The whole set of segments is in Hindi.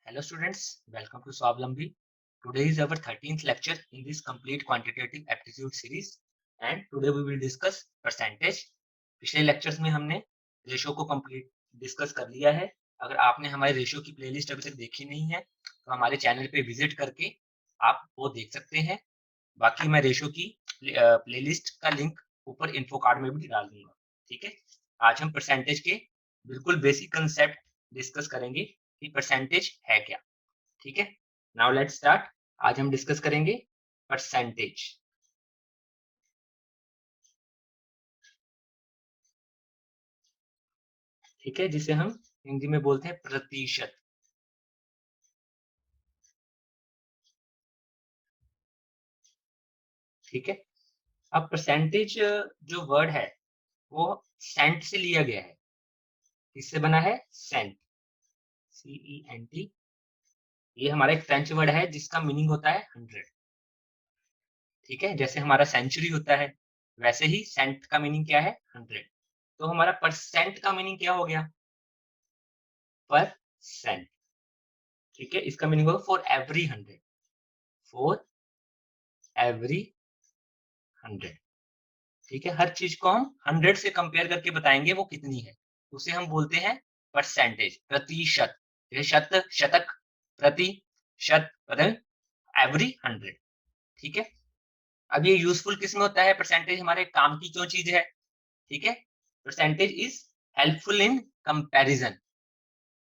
Hello students, welcome to Swablambi. Today is our 13th lecture in this complete quantitative aptitude series and today we will discuss percentage. पिछले lectures में हमने रेशो को complete discuss कर लिया है. अगर आपने हमारे रेशो की प्लेलिस्ट अभी तक देखी नहीं है तो हमारे चैनल पे विजिट करके आप वो देख सकते हैं. बाकी मैं रेशो की प्लेलिस्ट का लिंक ऊपर इन्फो कार्ड में भी डाल दूंगा. ठीक है, आज हम परसेंटेज के बिल्कुल बेसिक कंसेप्ट डिस्कस करेंगे कि परसेंटेज है क्या. ठीक है, नाउ लेट्स स्टार्ट. आज हम डिस्कस करेंगे परसेंटेज. ठीक है, जिसे हम हिंदी में बोलते हैं प्रतिशत. ठीक है, अब परसेंटेज जो वर्ड है वो सेंट से लिया गया है. किससे बना है? Cent, CENT. ये हमारा एक फ्रेंच वर्ड है जिसका मीनिंग होता है 100. ठीक है, जैसे हमारा सेंचुरी होता है वैसे ही सेंट का मीनिंग क्या है? 100. तो हमारा परसेंट का मीनिंग क्या हो गया? परसेंट. ठीक है, इसका मीनिंग होगा फॉर एवरी 100. For every 100. ठीक है, हर चीज को हम 100 से कंपेयर करके बताएंगे वो कितनी है, उसे हम बोलते हैं परसेंटेज, प्रतिशत. शत, शतक, प्रतिशत, एवरी 100. ठीक है, अब ये यूजफुल किस में होता है? परसेंटेज हमारे काम की क्यों चीज है? ठीक है, percentage is helpful in comparison,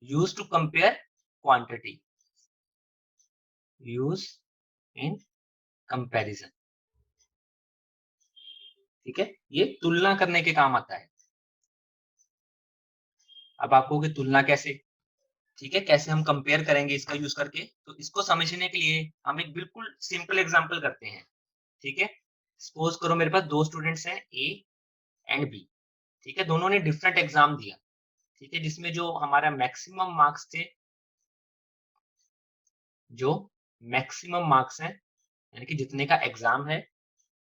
use to compare quantity, use in comparison. ठीक है, ये तुलना करने के काम आता है. अब आप कहोगे तुलना कैसे? ठीक है, कैसे हम कंपेयर करेंगे इसका यूज करके? तो इसको समझने के लिए हम एक बिल्कुल सिंपल एग्जांपल करते हैं. ठीक है, सपोज करो मेरे पास दो स्टूडेंट्स हैं, ए एंड बी. ठीक है, दोनों ने डिफरेंट एग्जाम दिया. ठीक है, जिसमें जो हमारा मैक्सिमम मार्क्स थे, जो मैक्सिमम मार्क्स हैं, यानी कि जितने का एग्जाम है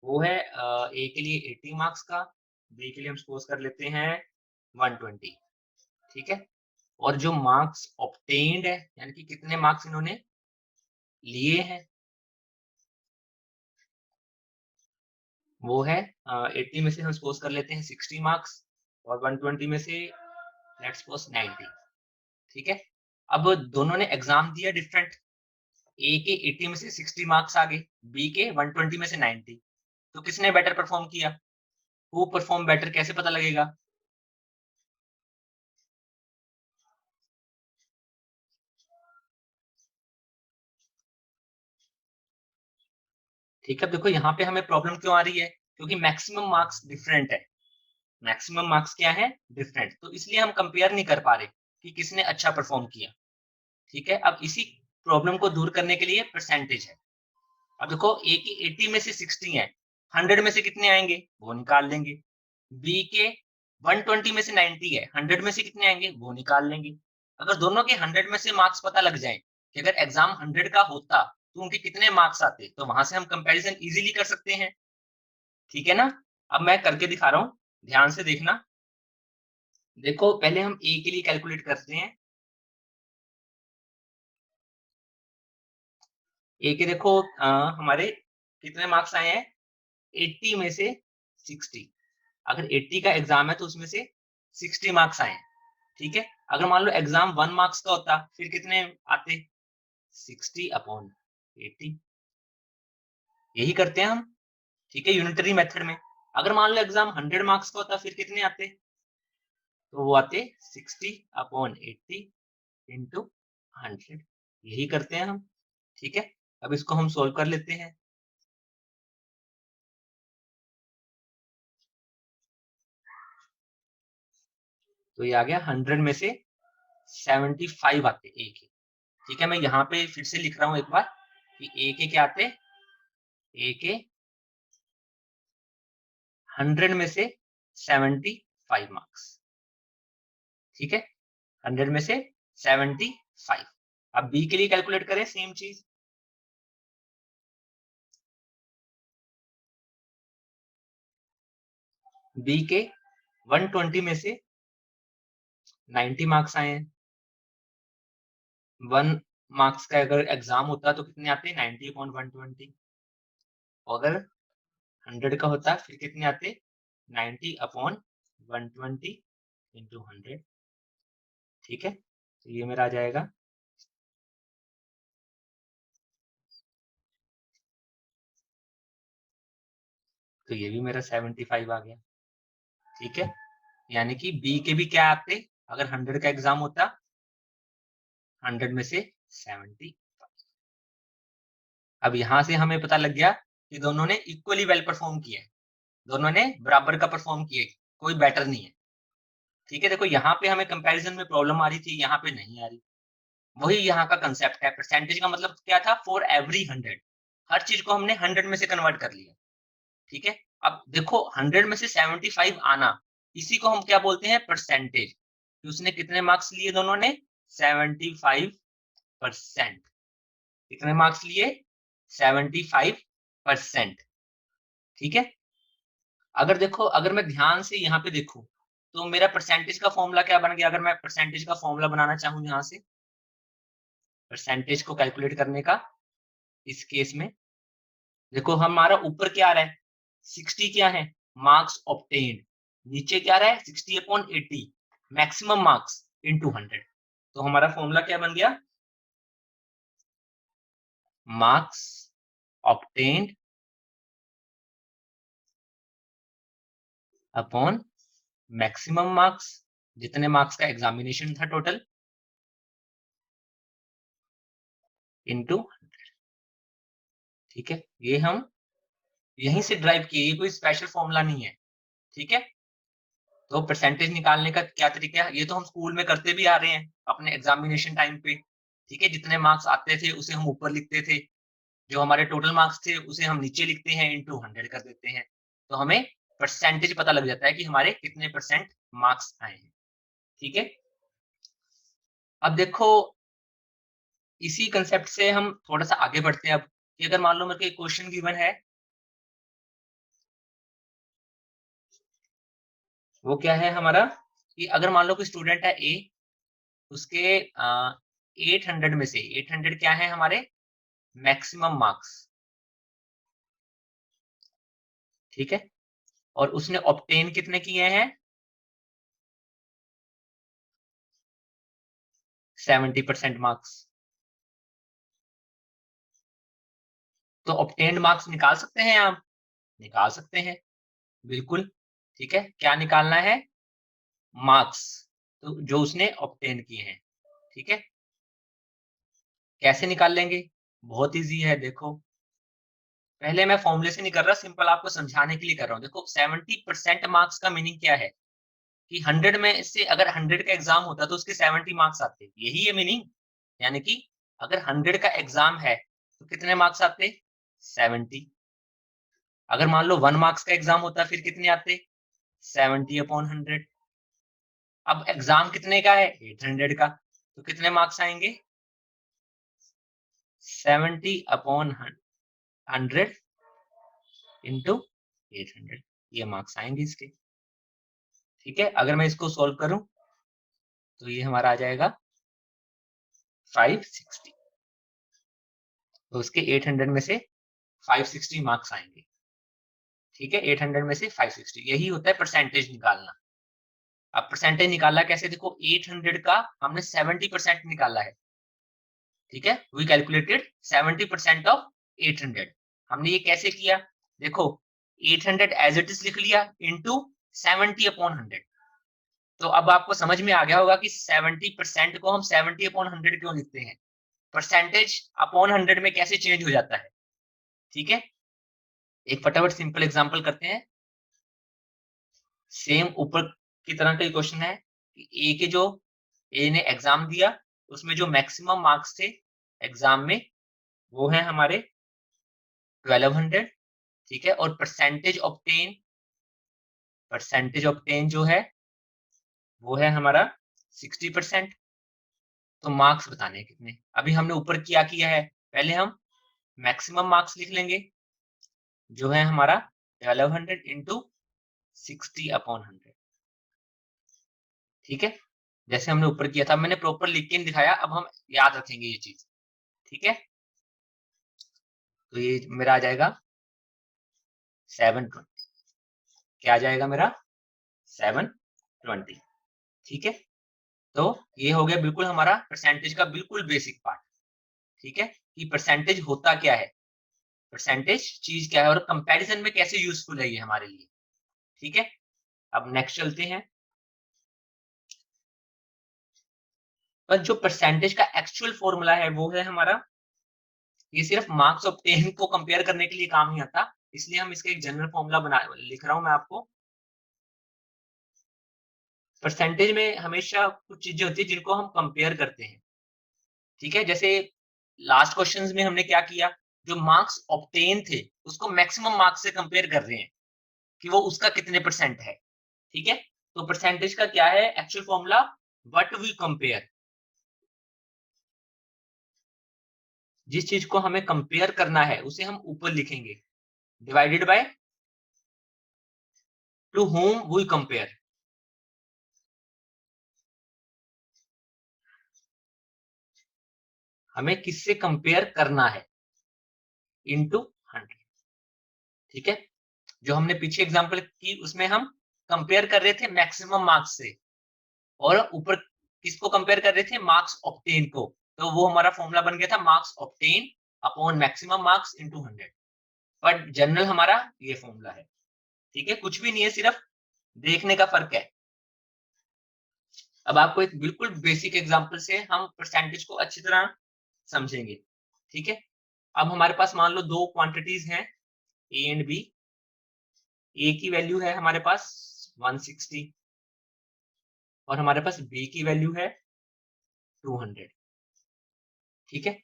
वो है ए के लिए 80 मार्क्स का, बी के लिए हम सपोज कर लेते हैं 120. ठीक है, और जो मार्क्स ऑब्टेन्ड है, यानी कि कितने मार्क्स इन्होंने लिए हैं, वो है 80 में से हम सपोज कर लेते हैं 60 मार्क्स और 120 में से लेट्स सपोज 90. ठीक है, अब दोनों ने एग्जाम दिया डिफरेंट. ए के 80 में से 60 मार्क्स आ गए, बी के 120 में से 90. तो किसने बेटर परफॉर्म किया? हु परफॉर्म बेटर, कैसे पता लगेगा? ठीक है, देखो यहाँ पे हमें प्रॉब्लम क्यों आ रही है? क्योंकि मैक्सिमम मार्क्स डिफरेंट है. मैक्सिमम मार्क्स क्या है? डिफरेंट. तो इसलिए हम कंपेयर नहीं कर पा रहे कि किसने अच्छा परफॉर्म किया. ठीक है, अब इसी प्रॉब्लम को दूर करने के लिए परसेंटेज है. अब देखो ए की 80 में से 60 है, 100 में से कितने आएंगे वो निकाल लेंगे. बी के 120 में से 90 है, 100 में से कितने आएंगे वो निकाल लेंगे. अगर दोनों के 100 में से मार्क्स पता लग जाए कि अगर एग्जाम 100 का होता तो उनके कितने मार्क्स आते, तो वहां से हम कंपैरिजन इजीली कर सकते हैं. ठीक है ना? अब मैं करके दिखा रहा हूं, ध्यान से देखना. देखो पहले हम ए के लिए कैलकुलेट करते हैं. ए के देखो हमारे कितने मार्क्स आए हैं? 80 में से 60. अगर 80 का एग्जाम है तो उसमें से 60 मार्क्स आए. ठीक है, अगर मान लो एग्जाम 1 मार्क्स का होता फिर कितने आते? 60/80. यही करते हैं हम. ठीक है, यूनिटरी मेथड में. अगर मान लो एग्जाम 100 मार्क्स का होता फिर कितने आते? तो वो आते 60/80 इंटू 100. यही करते हैं हम. ठीक है, अब इसको हम सोल्व कर लेते हैं. तो ये आ गया 100 में से 75 आते ए के. ठीक है, मैं यहाँ पे फिर से लिख रहा हूँ एक बार कि ए के क्या आते? ए के 100 में से 75 मार्क्स. ठीक है, 100 में से 75. अब बी के लिए कैलकुलेट करें सेम चीज. बी के 120 में से 90 मार्क्स आए हैं. 1 मार्क्स का अगर एग्जाम होता तो कितने आते? 90/120। अगर 100 का होता फिर कितने आते? 90/120 इंटू 100। ठीक है, तो ये मेरा आ जाएगा तो ये भी मेरा 75 आ गया। ठीक है, यानी कि बी के भी क्या आते? अगर 100 का एग्जाम होता 100 में से 70। अब यहां से हमें पता लग गया कि दोनों ने इक्वली वेल परफॉर्म किया है, दोनों ने बराबर का परफॉर्म किया, कोई बेटर नहीं है। ठीक है, देखो यहाँ पे हमें कंपैरिजन में प्रॉब्लम आ रही थी, यहाँ पे नहीं आ रही। वही यहाँ का कंसेप्ट है। परसेंटेज का मतलब क्या था? फॉर एवरी 100, हर चीज को हमने 100 में से कन्वर्ट कर लिया। ठीक है, अब देखो 100 में से 75 आना, इसी को हम क्या बोलते हैं? परसेंटेज। तो उसने कितने मार्क्स लिए? दोनों ने 75%। कितने मार्क्स लिए? 75%। ठीक है, अगर देखो, अगर मैं ध्यान से यहाँ पे देखूं तो मेरा परसेंटेज का फॉर्मूला क्या बन गया? अगर मैं परसेंटेज का फॉर्मूला बनाना चाहूँ यहाँ से, परसेंटेज को कैलकुलेट करने का, इस केस में देखो हमारा ऊपर क्या आ रहा है? 60 क्या है? Marks obtained. नीचे क्या रहा है? 60/80 मैक्सिमम मार्क्स इनटू 100। तो हमारा फॉर्मूला क्या बन गया? Marks obtained upon maximum marks, जितने मार्क्स का एग्जामिनेशन था टोटल, इनटू। ठीक है, ये हम यहीं से ड्राइव किए, ये कोई स्पेशल फॉर्मूला नहीं है। ठीक है, तो परसेंटेज निकालने का क्या तरीका है? ये तो हम स्कूल में करते भी आ रहे हैं अपने एग्जामिनेशन टाइम पे। ठीक है, जितने मार्क्स आते थे उसे हम ऊपर लिखते थे, जो हमारे टोटल मार्क्स थे उसे हम नीचे लिखते हैं, इनटू 100 कर देते हैं। तो हमें परसेंटेज पता लग जाता है कि हमारे कितने परसेंट मार्क्स आए हैं। ठीक है, अब देखो इसी कंसेप्ट से हम थोड़ा सा आगे बढ़ते हैं। अब कि अगर मान लो मेरे को एक क्वेश्चन गिवन है, वो क्या है हमारा? कि अगर मान लो कोई स्टूडेंट है ए, उसके 800 में से 800 क्या है हमारे? Maximum marks. ठीक है, और उसने ऑब्टेन कितने किए हैं? 70% मार्क्स। तो ऑब्टेन्ड मार्क्स निकाल सकते हैं आप? निकाल सकते हैं, बिल्कुल। ठीक है, क्या निकालना है? मार्क्स, तो जो उसने ऑब्टेन किए हैं। ठीक है, कैसे निकाल लेंगे? बहुत इजी है, देखो पहले मैं फॉर्मूले से नहीं कर रहा, सिंपल आपको समझाने के लिए कर रहा हूँ। देखो 70% मार्क्स का मीनिंग क्या है? कि 100 में से अगर 100 का एग्जाम होता तो उसके 70 मार्क्स आते, यही है मीनिंग। यानी कि अगर 100 का एग्जाम है तो कितने मार्क्स आते? 70। अगर मान लो 1 मार्क्स का एग्जाम होता फिर कितने आते? 70/100। अब एग्जाम कितने का है? 800 का, तो कितने मार्क्स आएंगे? 70/100 इंटू 800, ये मार्क्स आएंगे इसके। ठीक है, अगर मैं इसको सोल्व करूं तो ये हमारा आ जाएगा 560। तो उसके 800 में से 560 मार्क्स आएंगे। ठीक है, 800 में से 560, यही होता है परसेंटेज निकालना। अब परसेंटेज निकाला कैसे? देखो 800 का हमने 70% निकाला है। ठीक है, वी कैलकुलेटेड 70% ऑफ 800। हमने ये कैसे किया? देखो 800 एज इट इज लिख लिया इंटू 70/100। तो अब आपको समझ में आ गया होगा कि 70% को हम 70/100 क्यों लिखते हैं, परसेंटेज अपॉन 100 में कैसे चेंज हो जाता है। ठीक है, एक फटाफट सिंपल एग्जांपल करते हैं। सेम ऊपर की तरह का क्वेश्चन है कि ए ने एग्जाम दिया, उसमें जो मैक्सिमम मार्क्स थे एग्जाम में वो है हमारे 1200। ठीक है, और परसेंटेज ऑब्टेन जो है वो है हमारा 60%। तो मार्क्स बताने हैं कितने। अभी हमने ऊपर क्या किया है? पहले हम मैक्सिमम मार्क्स लिख लेंगे, जो है हमारा 1200 इंटू 60/100। ठीक है, जैसे हमने ऊपर किया था, मैंने प्रॉपर लिख के नहीं दिखाया, अब हम याद रखेंगे ये चीज। ठीक है, तो ये मेरा आ जाएगा 720, क्या आ जाएगा मेरा 720। ठीक है, तो ये हो गया बिल्कुल हमारा परसेंटेज का बिल्कुल बेसिक पार्ट। ठीक है, कि परसेंटेज होता क्या है, परसेंटेज चीज क्या है और कंपैरिजन में कैसे यूजफुल है ये हमारे लिए। ठीक है, अब नेक्स्ट चलते हैं। पर जो परसेंटेज का एक्चुअल फॉर्मूला है वो है हमारा, ये सिर्फ मार्क्स ऑफ 10 को कंपेयर करने के लिए काम नहीं आता, इसलिए हम इसका एक जनरल फॉर्मूला बना लिख रहा हूं मैं आपको। परसेंटेज में हमेशा कुछ चीजें होती है जिनको हम कंपेयर करते हैं। ठीक है, जैसे लास्ट क्वेश्चंस में हमने क्या किया, जो मार्क्स ऑब्टेन थे उसको मैक्सिमम मार्क्स से कंपेयर कर रहे हैं कि वो उसका कितने परसेंट है। ठीक है, तो परसेंटेज का क्या है actual formula, what we compare, जिस चीज को हमें कंपेयर करना है उसे हम ऊपर लिखेंगे, divided by to whom we compare. हमें किससे कंपेयर करना है, इनटू 100। ठीक है, जो हमने पीछे एग्जांपल की उसमें हम कंपेयर कर रहे थे मैक्सिमम मार्क्स से, और ऊपर किसको कंपेयर कर रहे थे, मार्क्स ऑब्टेन को, तो वो हमारा फॉर्मूला बन गया था marks obtain upon maximum marks into 100। But general हमारा ये फॉर्मूला है। ठीक है, कुछ भी नहीं है, सिर्फ देखने का फर्क है। अब आपको एक बिल्कुल बेसिक एग्जांपल से हम परसेंटेज को अच्छी तरह समझेंगे। ठीक है, अब हमारे पास मान लो दो क्वांटिटीज हैं ए एंड बी। ए की वैल्यू है हमारे पास 160 और हमारे पास बी की वैल्यू है 200। ठीक है,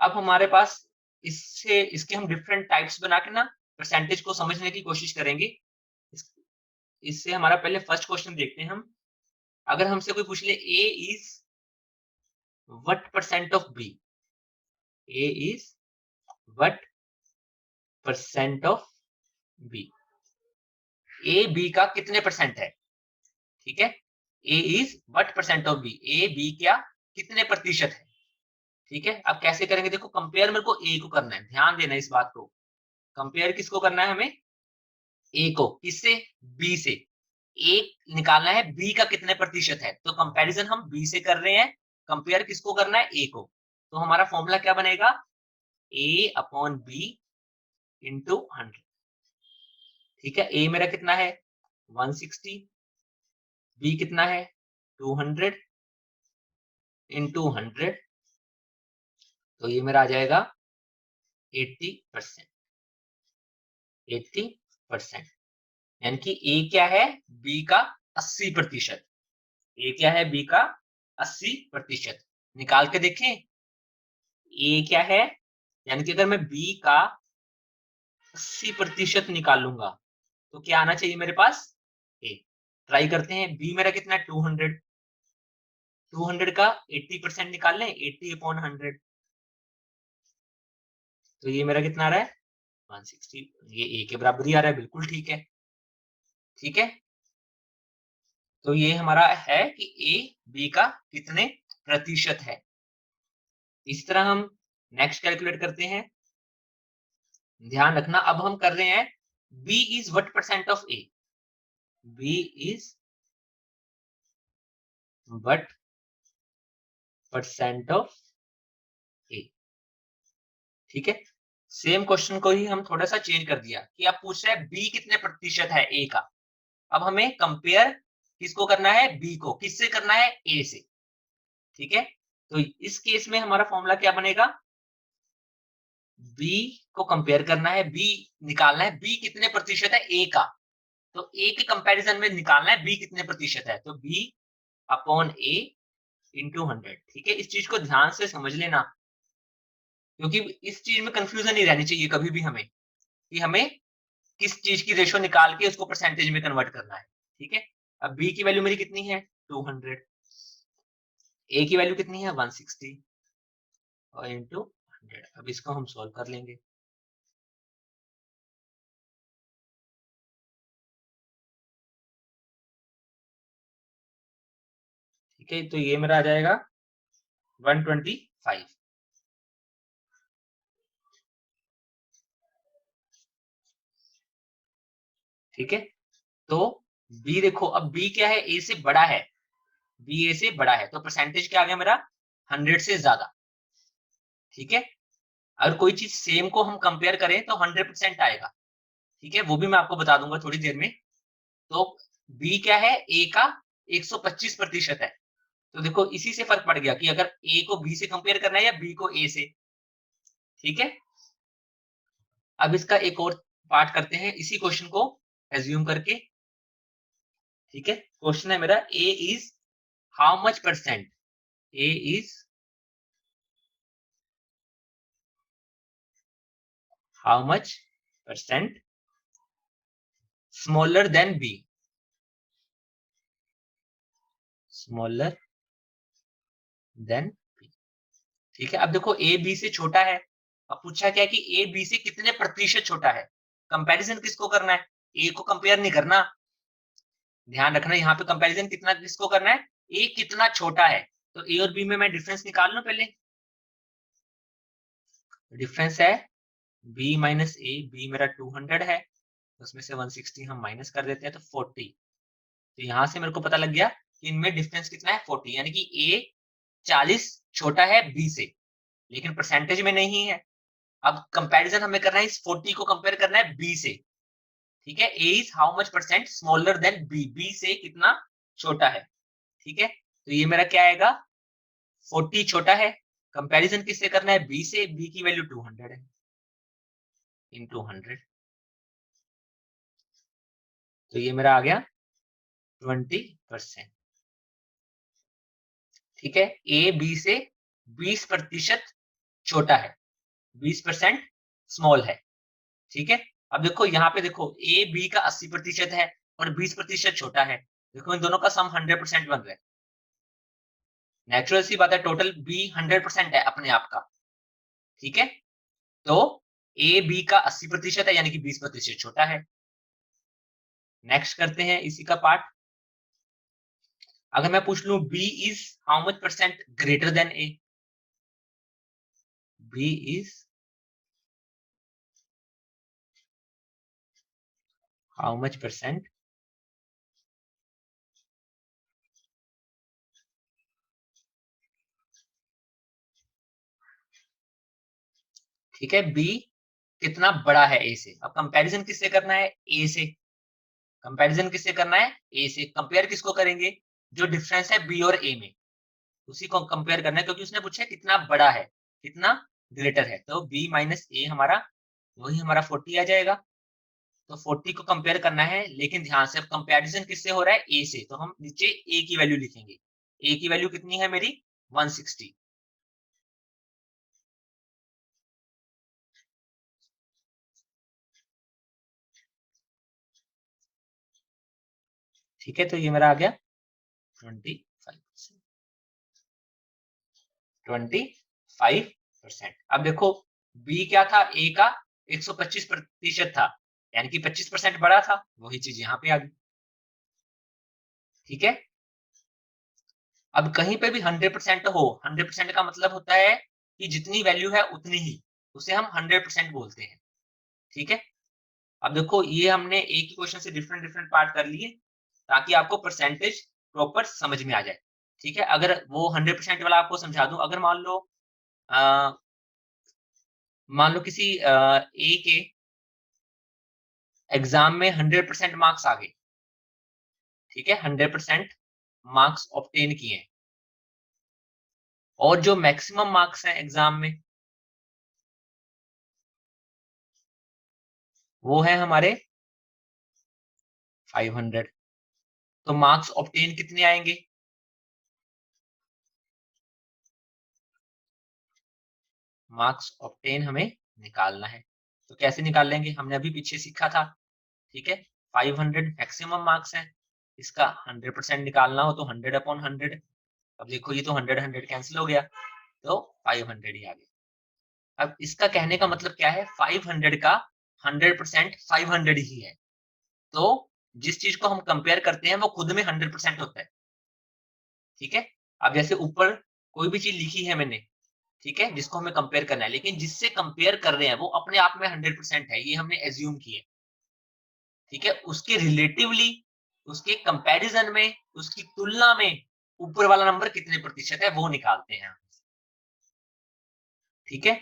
अब हमारे पास इससे इसके हम डिफरेंट टाइप्स बना के ना परसेंटेज को समझने की कोशिश करेंगे। इससे हमारा पहले फर्स्ट क्वेश्चन देखते हैं हम। अगर हमसे कोई पूछ ले A is what percent of B, A is what percent of B, A B का कितने परसेंट है। ठीक है, A is what percent of B, A B क्या कितने प्रतिशत है। ठीक है, अब कैसे करेंगे, देखो कंपेयर मेरे को ए को करना है, ध्यान देना इस बात को। कंपेयर किसको करना है हमें, ए को, किससे, बी से। ए निकालना है बी का कितने प्रतिशत है, तो कंपैरिजन हम बी से कर रहे हैं, कंपेयर किसको करना है, ए को। तो हमारा फॉर्मूला क्या बनेगा, ए अपॉन बी इंटू 100। ठीक है, ए मेरा कितना है 160, बी कितना है 200 इंटू 100, तो ये मेरा आ जाएगा 80%। 80%, यानी कि ए क्या है, बी का 80%। ए क्या है, बी का 80%। निकाल के देखें, ए क्या है, यानी कि अगर मैं बी का 80% निकालूंगा तो क्या आना चाहिए मेरे पास, ए। ट्राई करते हैं, बी मेरा कितना है 200, 200 का 80% निकाल लें, 80/100, तो ये मेरा कितना आ रहा है 160। ये ए के बराबर ही आ रहा है, बिल्कुल ठीक है। ठीक है, तो ये हमारा है कि ए बी का कितने प्रतिशत है। इस तरह हम नेक्स्ट कैलकुलेट करते हैं। ध्यान रखना, अब हम कर रहे हैं B is what percent of A, B is what percent of A. ठीक है, सेम क्वेश्चन को ही हम थोड़ा सा चेंज कर दिया कि आप पूछ रहे हैं बी कितने प्रतिशत है ए का। अब हमें कंपेयर किसको करना है, बी को, किससे करना है, ए से। ठीक है, तो इस केस में हमारा फॉर्मूला क्या बनेगा, बी को कंपेयर करना है, बी निकालना है, बी कितने प्रतिशत है ए का, तो ए के कंपैरिजन में निकालना है बी कितने प्रतिशत है, तो बी अपॉन ए इंटू 100। ठीक है, इस चीज को ध्यान से समझ लेना, क्योंकि इस चीज में कंफ्यूजन नहीं रहनी चाहिए कभी भी हमें, कि हमें किस चीज की रेशो निकाल के उसको परसेंटेज में कन्वर्ट करना है। ठीक है, अब बी की वैल्यू मेरी कितनी है 200, ए की वैल्यू कितनी है 160 और इंटू 100। अब इसको हम सॉल्व कर लेंगे। ठीक है, तो ये मेरा आ जाएगा 125। ठीक है, तो बी देखो, अब बी क्या है, ए से बड़ा है, बी ए से बड़ा है, तो परसेंटेज क्या आ गया मेरा, 100 से ज्यादा। ठीक है, अगर कोई चीज सेम को हम कंपेयर करें तो 100% आएगा। ठीक है, वो भी मैं आपको बता दूंगा थोड़ी देर में। तो बी क्या है, ए का 125% है। तो देखो इसी से फर्क पड़ गया कि अगर ए को बी से कंपेयर करना है या बी को ए से। ठीक है, अब इसका एक और पार्ट करते हैं इसी क्वेश्चन को एज्यूम करके। ठीक है, क्वेश्चन है मेरा, A is how much percent, A is how much percent smaller than B, smaller than B. ठीक है, अब देखो ए बी से छोटा है, अब पूछा क्या कि ए बी से कितने प्रतिशत छोटा है। कंपैरिजन किसको करना है, ए को कंपेयर नहीं करना, ध्यान रखना यहाँ पे कंपैरिजन कितना किसको करना है, ए कितना छोटा है। तो ए और बी में मैं डिफरेंस निकाल लूं पहले। डिफरेंस है बी माइनस ए, बी मेरा 200 है, उसमें से 160 हम माइनस कर देते हैं तो 40। तो यहां से मेरे को पता लग गया कि इनमें डिफरेंस कितना है, 40, यानी कि ए 40 छोटा है बी से, लेकिन परसेंटेज में नहीं है। अब कंपैरिजन हमें करना है, इस 40 को कंपेयर करना है बी से। ठीक है, A is how much percent smaller than B, B से कितना छोटा है। ठीक है, तो ये मेरा क्या आएगा, 40 छोटा है, कंपैरिजन किससे करना है, बी से, बी की वैल्यू 200 है, इंटू 100। तो ये मेरा आ गया 20%। ठीक है, ए बी से 20% छोटा है, 20% स्मॉल है। ठीक है, अब देखो यहाँ पे देखो ए बी का 80% है और 20% छोटा है, देखो इन दोनों का सम 100% बन रहा है। नेचुरल सी बात है, टोटल बी 100% है अपने आप का। ठीक है, तो ए बी का 80% है, यानी कि 20% छोटा है। नेक्स्ट करते हैं इसी का पार्ट। अगर मैं पूछ लूं B is how much percent greater than A, B is how much percent ठीक है, बी कितना बड़ा है ए से। अब कंपैरिजन किससे करना है, ए से, कंपैरिजन किससे करना है, ए से। कंपेयर किसको करेंगे, जो डिफरेंस है बी और ए में, उसी को कंपेयर करना है, क्योंकि उसने पूछा कितना बड़ा है, कितना ग्रेटर है। तो बी माइनस ए हमारा वही हमारा 40 आ जाएगा। तो 40 को कंपेयर करना है, लेकिन ध्यान से अब कंपैरिजन किससे हो रहा है, ए से, तो हम नीचे ए की वैल्यू लिखेंगे। ए की वैल्यू कितनी है मेरी, 160। ठीक है, तो ये मेरा आ गया 25%, 25%। अब देखो बी क्या था, ए का 125% था, यानी कि 25% बड़ा था, वही चीज यहाँ पे आ गई। ठीक है, अब कहीं पे भी 100% हो, 100% का मतलब होता है कि जितनी वैल्यू है उतनी ही, उसे हम 100% बोलते हैं। ठीक है, अब देखो ये हमने एक ही क्वेश्चन से डिफरेंट डिफरेंट पार्ट कर लिए, ताकि आपको परसेंटेज प्रॉपर समझ में आ जाए। ठीक है, अगर वो 100% वाला आपको समझा दूं, अगर मान लो किसी ए के एग्जाम में 100% मार्क्स आ गए, ठीक है, 100% मार्क्स ऑब्टेन किए, और जो मैक्सिमम मार्क्स हैं एग्जाम में वो है हमारे 500। तो मार्क्स ऑब्टेन कितने आएंगे, मार्क्स ऑब्टेन हमें निकालना है। तो कैसे निकाल लेंगे, हमने अभी पीछे सीखा था। ठीक है, 500 मैक्सिमम मार्क्स है, इसका 100% निकालना हो तो 100/100। अब देखो ये तो 100 कैंसिल हो गया, तो 500 ही आ गया। अब इसका कहने का मतलब क्या है, 500 का 100% 500 ही है। तो जिस चीज को हम कंपेयर करते हैं वो खुद में 100% होता है। ठीक है, अब जैसे ऊपर कोई भी चीज लिखी है मैंने, ठीक है, जिसको हमें कंपेयर करना है, लेकिन जिससे कंपेयर कर रहे हैं वो अपने आप में 100% है, ये हमने एज्यूम किया। ठीक है, उसके रिलेटिवली, उसके कंपैरिजन में, उसकी तुलना में ऊपर वाला नंबर कितने प्रतिशत है वो निकालते हैं। ठीक है,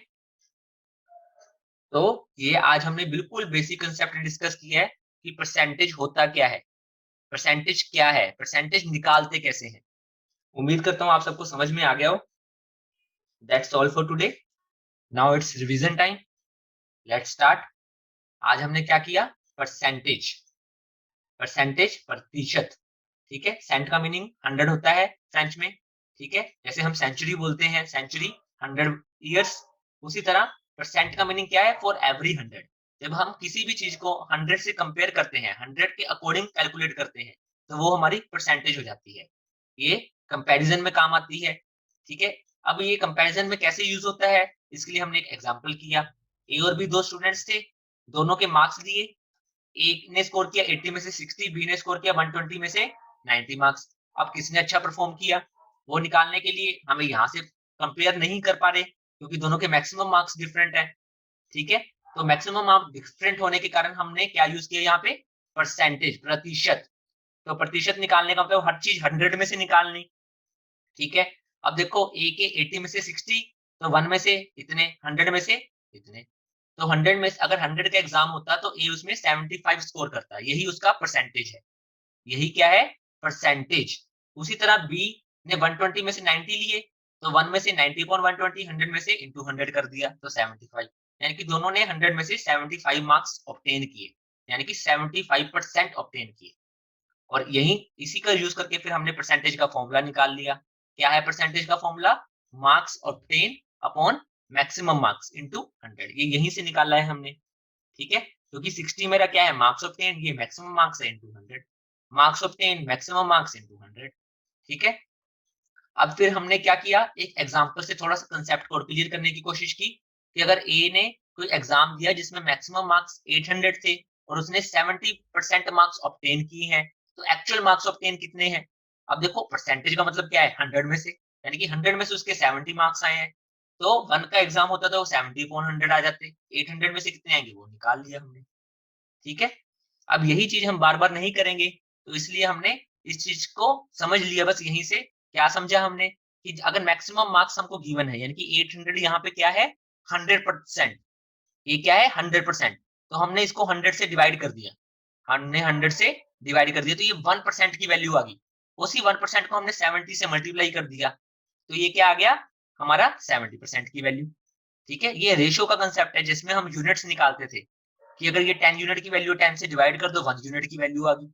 तो ये आज हमने बिल्कुल बेसिक कंसेप्ट डिस्कस किया है कि परसेंटेज होता क्या है, परसेंटेज क्या है, परसेंटेज निकालते कैसे हैं। उम्मीद करता हूं आप सबको समझ में आ गया हो। That's all for today, now it's revision time, let's start. आज हमने क्या किया, परसेंटेज, परसेंटेज प्रतिशत। ठीक है, सेंट का मीनिंग 100 होता है फ्रेंच में। ठीक है, जैसे हम सेंचुरी बोलते हैं, सेंचुरी 100 ईयर्स, उसी तरह परसेंट का मीनिंग क्या है, फॉर एवरी 100। जब हम किसी भी चीज को 100 से कंपेयर करते हैं, 100 के अकॉर्डिंग कैलकुलेट करते हैं, तो वो हमारी परसेंटेज हो जाती है। ये कंपैरिजन में काम आती है। ठीक है, अब ये कंपैरिजन में कैसे यूज होता है, इसके लिए हमने एक एग्जांपल किया। ए और बी दो स्टूडेंट्स थे, दोनों के मार्क्स दिए, एक ने स्कोर किया 80 में से 60, बी ने स्कोर किया 120 में से 90 मार्क्स। अब किसने अच्छा परफॉर्म किया वो निकालने के लिए हमें यहाँ से कंपेयर नहीं कर पा रहे, क्योंकि दोनों के मैक्सिमम मार्क्स डिफरेंट है। ठीक है, तो मैक्सिमम मार्क्स डिफरेंट होने के कारण हमने क्या यूज किया यहाँ पे, परसेंटेज, प्रतिशत। तो प्रतिशत निकालने का मतलब हर चीज 100 में से निकालनी। ठीक है, अब देखो ए के 80 में से 60, तो 1 में से इतने, 100 में से इतने। तो 100 में अगर 100 का एग्जाम होता तो ए उसमें 75 स्कोर करता, यही उसका परसेंटेज है। यही क्या है, परसेंटेज। उसी तरह बी ने 120 में से 90 लिए, तो 1 में से 90 अपॉन 120, 100 में से इंटू 100 कर दिया, तो 75। यानी कि दोनों ने 100 में से 75 मार्क्स ऑब्टेन किए, यानी कि 75% ऑब्टेन किए। और यही इसी का यूज करके फिर हमने परसेंटेज का फॉर्मूला निकाल लिया। क्या है परसेंटेज का formula, marks obtain upon maximum marks into 100, ये यहीं से निकाला है हमने। ठीक है, क्योंकि 60 मेरा क्या है, मार्क्स ऑब्टेन, ये मैक्सिमम मार्क्स है into 100, marks obtain maximum marks into 100। ठीक है, अब फिर हमने क्या किया, एक एग्जांपल से थोड़ा सा कंसेप्ट को और क्लियर करने की कोशिश की कि अगर ए ने कोई एग्जाम दिया जिसमें मैक्सिमम मार्क्स 800 थे और उसने 70% मार्क्स ऑब्टेन किए हैं, तो एक्चुअल मार्क्स ऑब्टेन कितने हैं। अब देखो परसेंटेज का मतलब क्या है, 100 में से, यानी कि 100 में से उसके 70 मार्क्स आए हैं, तो 1 का एग्जाम होता तो 70/100 आ जाते, 800 में से कितने आएंगे वो निकाल लिया हमने। ठीक है, अब यही चीज हम बार बार नहीं करेंगे, तो इसलिए हमने इस चीज को समझ लिया बस यहीं से। क्या समझा हमने, कि अगर मैक्सिमम मार्क्स हमको गिवन है, यानी कि 800 यहाँ पे क्या है, 100%, ये क्या है 100%, तो हमने इसको 100 से डिवाइड कर दिया, हमने 100 से डिवाइड कर दिया, तो ये 1% की वैल्यू आ गई। उसी 1% को हमने 70 से मल्टीप्लाई कर दिया, तो ये क्या आ गया, हमारा 70% की वैल्यू। ठीक है, ये रेशियो का कंसेप्ट है जिसमें हम यूनिट्स निकालते थे, कि अगर ये 10 यूनिट की वैल्यू 10 से डिवाइड कर दो, 1 यूनिट की वैल्यू आ गई,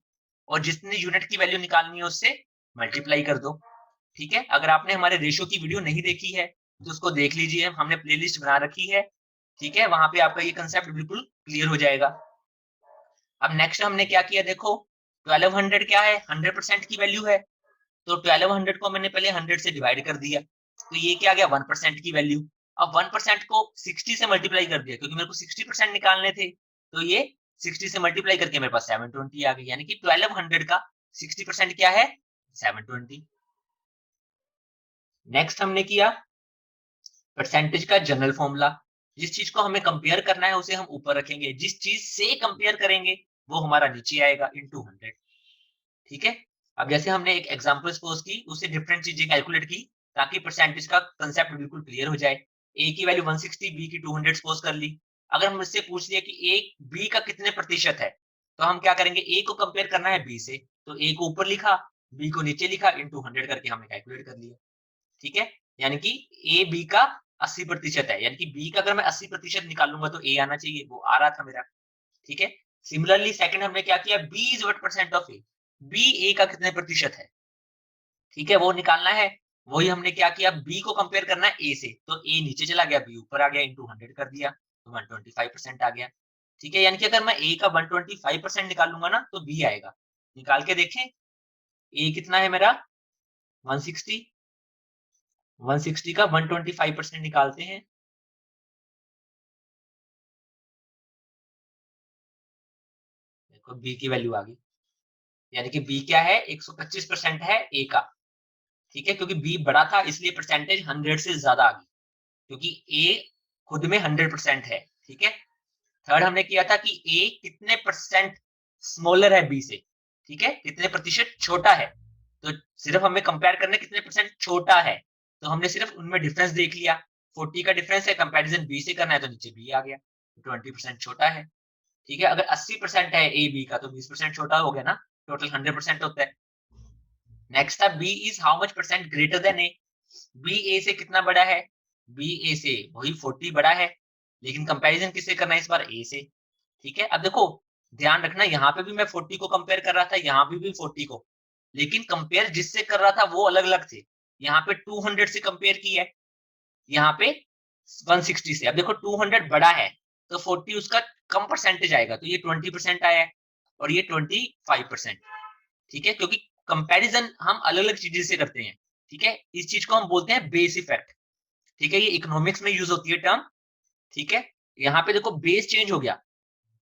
और जितनी यूनिट की वैल्यू निकालनी है उससे मल्टीप्लाई कर दो। ठीक है, अगर आपने हमारे रेशियो की वीडियो नहीं देखी है तो उसको देख लीजिए, हमने प्लेलिस्ट बना रखी है। ठीक है, वहां पे आपका ये कंसेप्ट बिल्कुल क्लियर हो जाएगा। अब नेक्स्ट हमने क्या किया, देखो 1200 क्या है, 100% की वैल्यू है, तो 1200 को मैंने पहले 100 से डिवाइड कर दिया, तो ये क्या आ गया 1% की वैल्यू। अब 1% को 60 से मल्टीप्लाई कर दिया, क्योंकि मेरे को 60% निकालने थे, तो ये 60 से मल्टीप्लाई करके मेरे पास 720 आ गई, यानी कि 1200 का 60% क्या है, 720। नेक्स्ट हमने किया परसेंटेज का जनरल फॉर्मूला, जिस चीज को हमें कंपेयर करना है उसे हम ऊपर रखेंगे, जिस चीज से कंपेयर करेंगे वो हमारा नीचे आएगा, इनटू 100। ठीक है, अब जैसे हमने एक एग्जांपल सपोज की, उससे डिफरेंट चीजें कैलकुलेट की, ताकि परसेंटेज का कंसेप्ट बिल्कुल क्लियर हो जाए। ए की वैल्यू 160, बी की 200 सपोज कर ली। अगर हम इससे पूछ लिया कि ए बी का कितने प्रतिशत है, तो हम क्या करेंगे, ए को कंपेयर करना है बी से, तो ए को ऊपर लिखा, बी को नीचे लिखा, इनटू 100 करके हमने कैलकुलेट कर लिया। ठीक है, यानी कि ए बी का 80% है, यानी कि बी का अगर मैं 80% निकालूंगा तो ए आना चाहिए, वो आ रहा था मेरा। ठीक है, सिमिलरली सेकंड हमने क्या किया, B is what percent of A, B A का कितने प्रतिशत है, ठीक है वो निकालना है। वही हमने क्या किया, बी को कंपेयर करना है ए से, तो ए नीचे चला गया, बी ऊपर आ गया, इंटू 100 कर दिया, तो 125% आ गया। ठीक है, यानी कि अगर मैं ए का 125% निकालूंगा ना, तो बी आएगा। निकाल के देखें, ए कितना है मेरा 160, 160 का 125% निकालते हैं, देखो बी की वैल्यू आ गई, यानी कि बी क्या है 125% है ए का। ठीक है, क्योंकि बी बड़ा था इसलिए परसेंटेज 100 से ज्यादा आ गई, क्योंकि ए खुद में 100% है। ठीक है, थर्ड हमने किया था कि ए कितने परसेंट स्मॉलर है बी से, ठीक है, कितने प्रतिशत छोटा है। तो सिर्फ हमें कंपेयर करना कितने परसेंट छोटा है, तो हमने सिर्फ उनमें डिफरेंस देख लिया। 40 का डिफरेंस है, कंपैरिजन बी से करना है तो नीचे बी आ गया, 20% छोटा है। ठीक है, अगर 80% है ए बी का तो 20% छोटा हो गया ना, टोटल 100% होता है। नेक्स्ट था B is how much percent greater than A, B A से कितना बड़ा है, बी ए से वही 40 बड़ा है, लेकिन कंपैरिजन किससे करना है इस बार ए से। ठीक है, अब देखो ध्यान रखना, यहाँ पे भी मैं 40 को कंपेयर कर रहा था, यहाँ पे भी 40 को, लेकिन कंपेयर जिससे कर रहा था वो अलग अलग थे। यहाँ पे 200 से कंपेयर किया है, यहाँ पे 160 से। अब देखो 200 बड़ा है तो 40 उसका कम परसेंटेज आएगा, तो ये 20% आया है और ये 25%। ठीक है, क्योंकि कंपैरिजन हम अलग अलग चीजें से करते हैं। ठीक है, इस चीज को हम बोलते हैं बेस इफेक्ट। ठीक है, ये इकोनॉमिक्स में यूज होती है टर्म। ठीक है, यहाँ पे देखो बेस चेंज हो गया,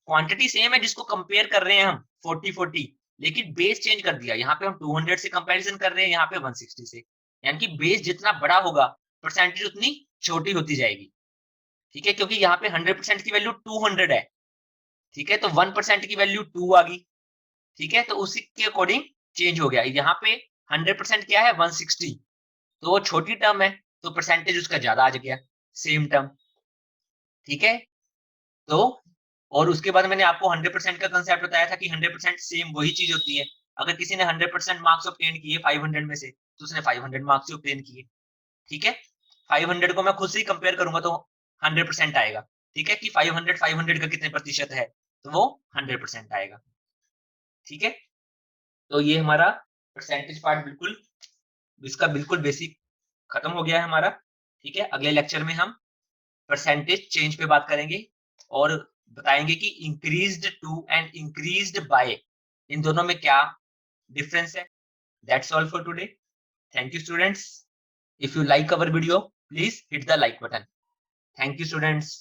क्वांटिटी सेम है जिसको कंपेयर कर रहे हैं हम 40-40, लेकिन बेस चेंज कर दिया। यहाँ पे हम 200 से कंपैरिजन कर रहे हैं, यहाँ पे 160 से, यानी कि बेस जितना बड़ा होगा परसेंटेज उतनी छोटी होती जाएगी। ठीक है, क्योंकि यहाँ पे 100% की वैल्यू 200 है। ठीक है, तो 1% की वैल्यू 2 आ गई। ठीक है, तो उसी के अकॉर्डिंग चेंज हो गया। यहाँ पे 100% क्या है 160, तो वो छोटी टर्म है तो परसेंटेज उसका ज्यादा आ गया, सेम टर्म। ठीक है, तो और उसके बाद मैंने आपको 100% का कंसेप्ट बताया था कि 100% सेम वही चीज होती है। अगर किसी ने 100% मार्क्स ऑब्टेन किए 500 में से, तो उसने 500 मार्क्स ही ऑब्टेन किए। ठीक है, 500 को मैं खुद से ही कंपेयर करूंगा तो 100% आएगा। ठीक है, कि 500 का कितने प्रतिशत है, तो वो 100% आएगा। ठीक है, तो ये हमारा परसेंटेज पार्ट बिल्कुल, इसका बिल्कुल बेसिक खत्म हो गया है हमारा। ठीक है, अगले लेक्चर में हम परसेंटेज चेंज पे बात करेंगे और बताएंगे कि increased to and increased by, इन दोनों में क्या डिफरेंस है। That's all for today. Thank you students. If you like our video please hit the like button. Thank you students.